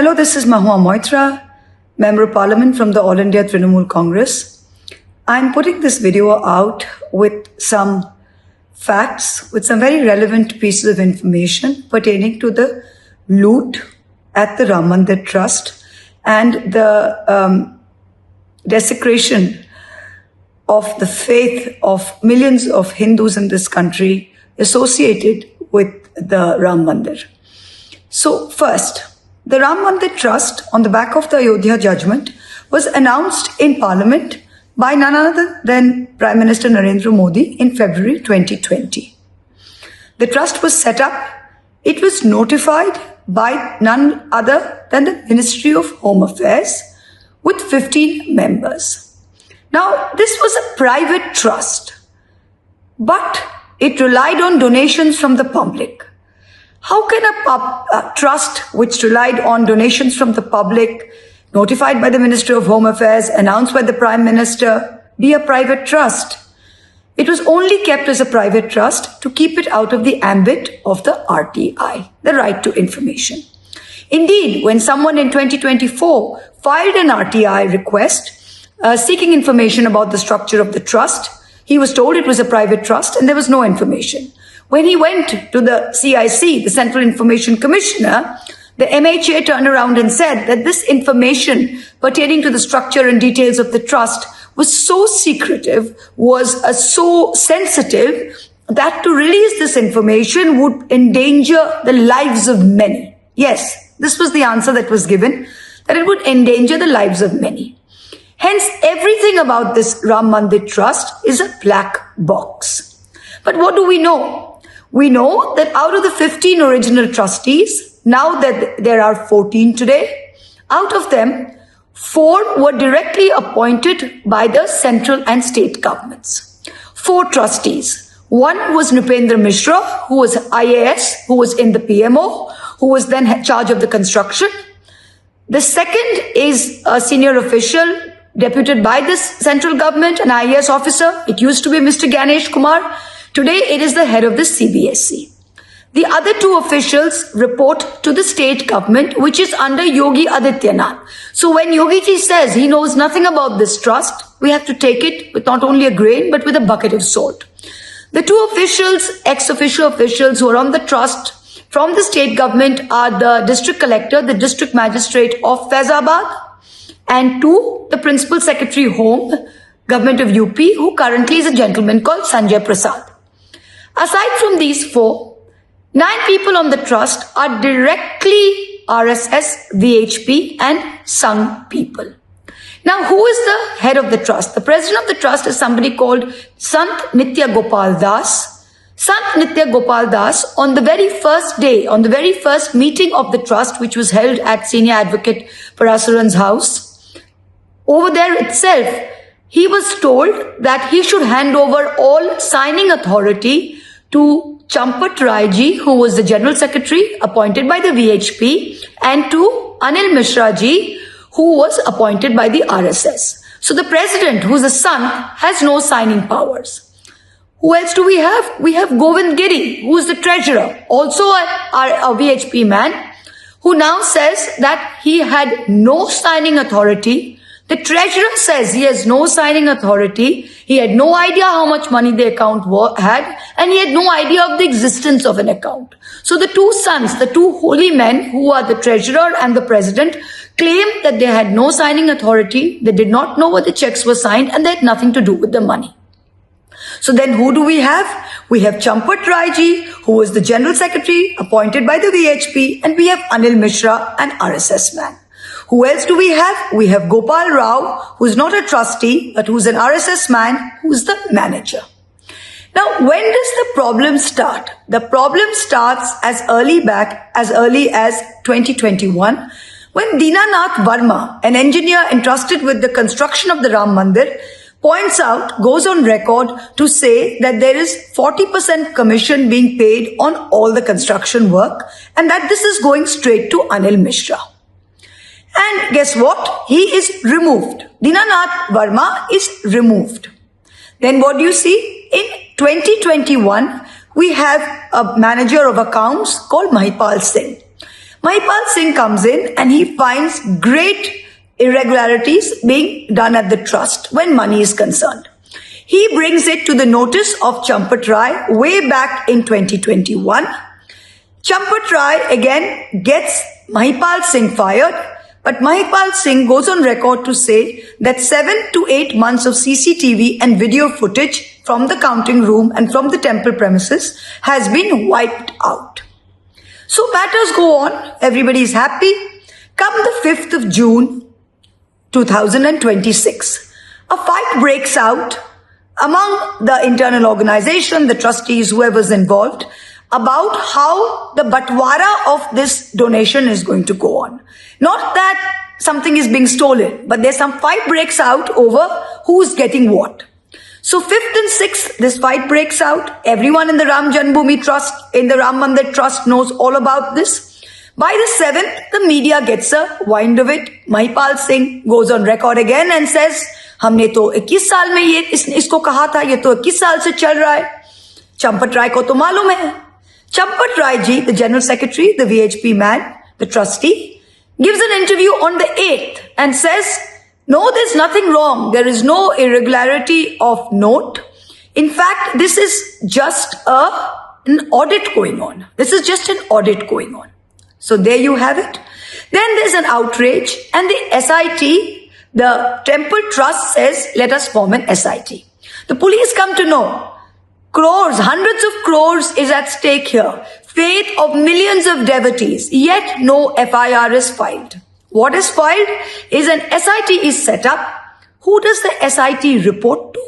Hello, this is Mahua Moitra, Member of Parliament from the All India Trinamool Congress. I'm putting this video out with some facts, with some very relevant pieces of information pertaining to the loot at the Ram Mandir Trust and the desecration of the faith of millions of Hindus in this country associated with the Ram Mandir. So first, the Ram Mandir Trust, on the back of the Ayodhya judgment, was announced in Parliament by none other than Prime Minister Narendra Modi in February 2020. The trust was set up. It was notified by none other than the Ministry of Home Affairs with 15 members. Now, this was a private trust, but it relied on donations from the public. How can a trust which relied on donations from the public, notified by the Ministry of Home Affairs, announced by the Prime Minister, be a private trust? It was only kept as a private trust to keep it out of the ambit of the RTI, the right to information. Indeed, when someone in 2024 filed an RTI request seeking information about the structure of the trust, he was told it was a private trust and there was no information. When he went to the CIC, the Central Information Commissioner, the MHA turned around and said that this information pertaining to the structure and details of the trust was so secretive, was so sensitive, that to release this information would endanger the lives of many. Yes, this was the answer that was given, that it would endanger the lives of many. Hence, everything about this Ram Mandir Trust is a black box. But what do we know? We know that out of the 15 original trustees, now that there are 14 today, out of them, 4 were directly appointed by the central and state governments. 4 trustees. One was Nupendra Mishra, who was IAS, who was in the PMO, who was then charge of the construction. The second is a senior official deputed by this central government, an IAS officer. It used to be Mr. Ganesh Kumar. Today, it is the head of the CBSE. The other 2 officials report to the state government, which is under Yogi Adityanath. So when Yogi ji says he knows nothing about this trust, we have to take it with not only a grain, but with a bucket of salt. The 2 officials, ex-officio officials who are on the trust from the state government are the district collector, the district magistrate of Faizabad, and 2, the principal secretary home, government of UP, who currently is a gentleman called Sanjay Prasad. Aside from these 4, 9 people on the trust are directly RSS, VHP and Sangh people. Now, who is the head of the trust? The president of the trust is somebody called Sant Nitya Gopal Das. Sant Nitya Gopal Das, on the very first day, on the very first meeting of the trust, which was held at Senior Advocate Parasuran's house, over there itself, he was told that he should hand over all signing authority to Champat Rai ji, who was the General Secretary appointed by the VHP, and to Anil Mishra ji, who was appointed by the RSS. So the president, who's a son, has no signing powers. Who else do we have? We have Govind Giri, who is the treasurer, also a VHP man, who now says that he had no signing authority. The treasurer says he has no signing authority. He had no idea how much money the account had, and he had no idea of the existence of an account. So the 2 sons, the 2 holy men, who are the treasurer and the president, claim that they had no signing authority. They did not know what the checks were signed, and they had nothing to do with the money. So then who do we have? We have Champat Rai ji, who was the general secretary appointed by the VHP, and we have Anil Mishra, an RSS man. Who else do we have? We have Gopal Rao, who's not a trustee, but who's an RSS man, who's the manager. Now, when does the problem start? The problem starts as early as 2021, when Dinanath Verma, an engineer entrusted with the construction of the Ram Mandir, goes on record to say that there is 40% commission being paid on all the construction work, and that this is going straight to Anil Mishra. And guess what? He is removed. Dinanath Verma is removed. Then what do you see? In 2021, we have a manager of accounts called Mahipal Singh. Mahipal Singh comes in and he finds great irregularities being done at the trust when money is concerned. He brings it to the notice of Champat Rai way back in 2021. Champat Rai again gets Mahipal Singh fired, but Mahipal Singh goes on record to say that 7 to 8 months of CCTV and video footage from the counting room and from the temple premises has been wiped out. So matters go on, everybody is happy. Come the 5th of June 2026, a fight breaks out among the internal organization, the trustees, whoever's involved, about how the batwara of this donation is going to go on. Not that something is being stolen, but there's some fight breaks out over who's getting what. So 5th and 6th, this fight breaks out. Everyone in the Ram Janmabhoomi Trust, in the Ram Mandir Trust knows all about this. By the 7th, the media gets a wind of it. Mahipal Singh goes on record again and says, हमने तो 21 साल में ये इसको कहा था, ये तो 21 साल से चल रहा है. Champat Rai को तो मालूम है. Champat Rai ji, the general secretary, the VHP man, the trustee, gives an interview on the 8th and says, no, there's nothing wrong. There is no irregularity of note. In fact, this is just an audit going on. This is just an audit going on. So there you have it. Then there's an outrage and the SIT, the temple trust says, let us form an SIT. The police come to know crores, hundreds of crores is at stake here. Faith of millions of devotees, yet no FIR is filed. What is filed is an SIT is set up. Who does the SIT report to?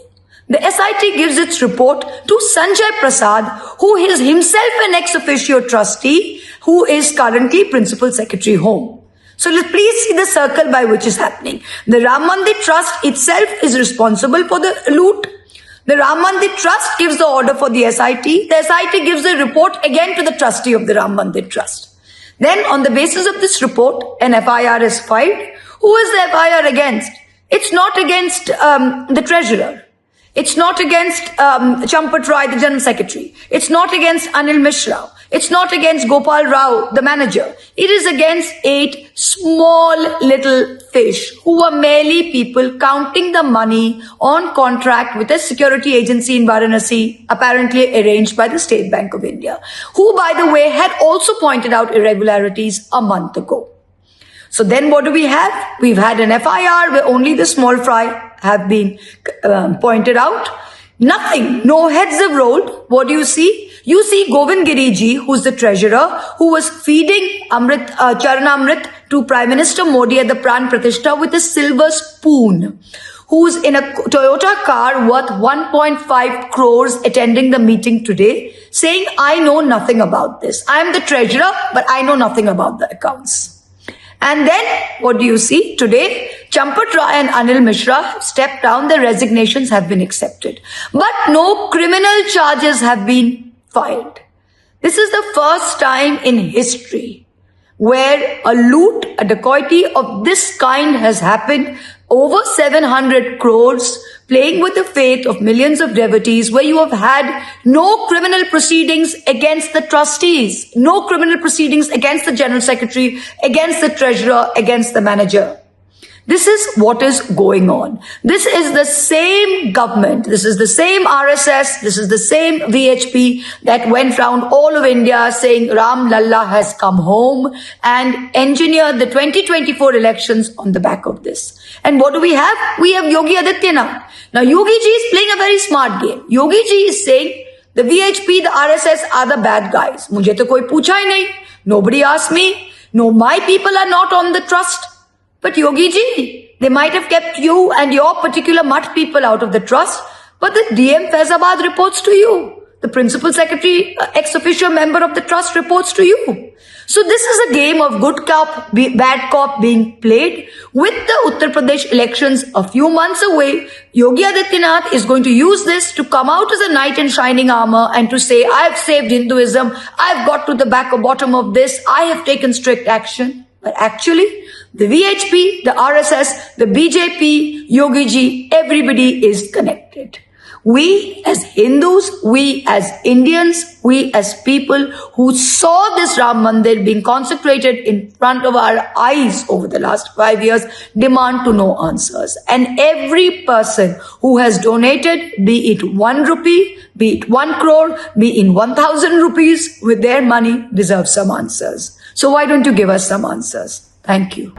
The SIT gives its report to Sanjay Prasad, who is himself an ex officio trustee, who is currently Principal Secretary Home. So please see the circle by which is happening. The Ram Mandir Trust itself is responsible for the loot. The Ram Mandir Trust gives the order for the SIT. The SIT gives the report again to the trustee of the Ram Mandir Trust. Then on the basis of this report, an FIR is filed. Who is the FIR against? It's not against the treasurer. It's not against Champat Rai, the general secretary. It's not against Anil Mishra. It's not against Gopal Rao, the manager. It is against 8 small little fish who were merely people counting the money on contract with a security agency in Varanasi, apparently arranged by the State Bank of India, who, by the way, had also pointed out irregularities a month ago. So then what do we have? We've had an FIR where only the small fry have been pointed out. Nothing, no heads have rolled. What do you see? You see Govind Giri ji, who's the treasurer, who was feeding Charanamrit to Prime Minister Modi at the Pran Pratishtha with a silver spoon, who's in a Toyota car worth 1.5 crores attending the meeting today, saying, I know nothing about this. I am the treasurer, but I know nothing about the accounts. And then, what do you see? Today, Champat Rai and Anil Mishra have stepped down, their resignations have been accepted. But no criminal charges have been filed. This is the first time in history where a loot, a dacoity of this kind has happened, over 700 crores, playing with the faith of millions of devotees, where you have had no criminal proceedings against the trustees, no criminal proceedings against the general secretary, against the treasurer, against the manager. This is what is going on. This is the same government, this is the same RSS, this is the same VHP that went round all of India saying Ram Lalla has come home and engineered the 2024 elections on the back of this. And what do we have? We have Yogi Adityanath. Now Yogi ji is playing a very smart game. Yogi ji is saying the VHP, the RSS are the bad guys. Mujhe to koi pucha hi nahi. Nobody asked me. No, my people are not on the trust. But Yogi ji, they might have kept you and your particular mutt people out of the trust, but the DM Faizabad reports to you. The principal secretary, ex officio member of the trust reports to you. So this is a game of good cop, bad cop being played. With the Uttar Pradesh elections a few months away, Yogi Adityanath is going to use this to come out as a knight in shining armor and to say, I have saved Hinduism, I've got to the bottom of this, I have taken strict action. But actually, the VHP, the RSS, the BJP, Yogi ji, everybody is connected. We as Hindus, we as Indians, we as people who saw this Ram Mandir being consecrated in front of our eyes over the last 5 years demand to know answers. And every person who has donated, be it 1 rupee, be it 1 crore, be in 1,000 rupees with their money, deserves some answers. So why don't you give us some answers? Thank you.